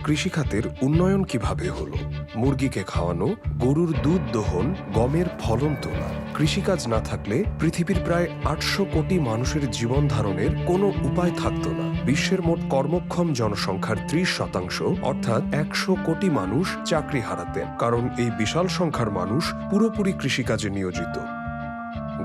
কৃষিখাতের উন্নয়ন কিভাবে হলো? মুরগিকে খাওয়ানো, গরুর দুধ দোহন, গমের ফলন তোলা। কৃষিকাজ না থাকলে পৃথিবীর প্রায় ৮০০ কোটি মানুষের জীবন ধারণের কোনো উপায় থাকত না। বিশ্বের মোট কর্মক্ষম জনসংখ্যার ৩০% অর্থাৎ ১০০ কোটি মানুষ চাকরি হারাতেন, কারণ এই বিশাল সংখ্যার মানুষ পুরোপুরি কৃষিকাজে নিয়োজিত।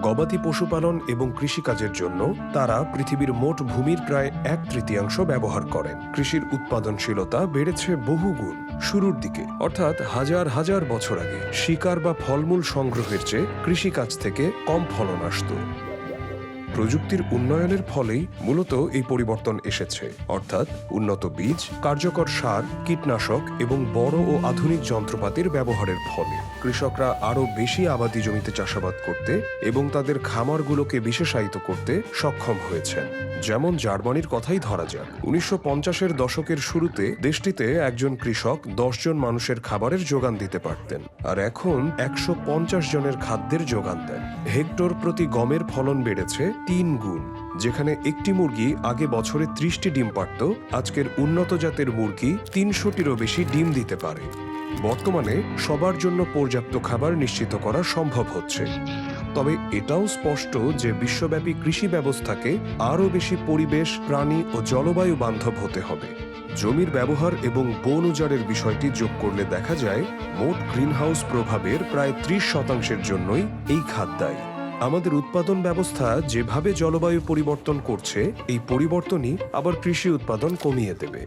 গবাদি পশুপালন এবং কৃষিকাজের জন্য তারা পৃথিবীর মোট ভূমির প্রায় ১/৩ ব্যবহার করেন। কৃষির উৎপাদনশীলতা বেড়েছে বহুগুণ। শুরুর দিকে অর্থাৎ হাজার হাজার বছর আগে শিকার বা ফলমূল সংগ্রহের চেয়ে কৃষিকাজ থেকে কম ফলন আসত। প্রযুক্তির উন্নয়নের ফলেই মূলত এই পরিবর্তন এসেছে, অর্থাৎ উন্নত বীজ, কার্যকর সার, কীটনাশক এবং বড় ও আধুনিক যন্ত্রপাতির ব্যবহারের ফলে কৃষকরা আরও বেশি আবাদি জমিতে চাষাবাদ করতে এবং তাদের খামারগুলোকে বিশেষায়িত করতে সক্ষম হয়েছেন। যেমন জার্মানির কথাই ধরা যাক, ১৯৫০-এর দশকের শুরুতে দেশটিতে একজন কৃষক ১০ জন মানুষের খাবারের যোগান দিতে পারতেন, আর এখন ১৫০ জনের খাদ্যের যোগান দেন। হেক্টর প্রতি গমের ফলন বেড়েছে ৩ গুণ। যেখানে একটি মুরগি আগে বছরে ৩০টি ডিম পারত, আজকের উন্নত জাতের মুরগি ৩০০টিরও বেশি ডিম দিতে পারে। বর্তমানে সবার জন্য পর্যাপ্ত খাবার নিশ্চিত করা সম্ভব হচ্ছে। তবে এটাও স্পষ্ট যে বিশ্বব্যাপী কৃষি ব্যবস্থাকে আরও বেশি পরিবেশ, প্রাণী ও জলবায়ু বান্ধব হতে হবে। জমির ব্যবহার এবং বন উজাড়ের বিষয়টি যোগ করলে দেখা যায় মোট গ্রিনহাউস প্রভাবের প্রায় ৩০% জন্যই এই খাত দায়ী। আমাদের উৎপাদন ব্যবস্থা যেভাবে জলবায়ু পরিবর্তন করছে, এই পরিবর্তনই আবার কৃষি উৎপাদন কমিয়ে দেবে।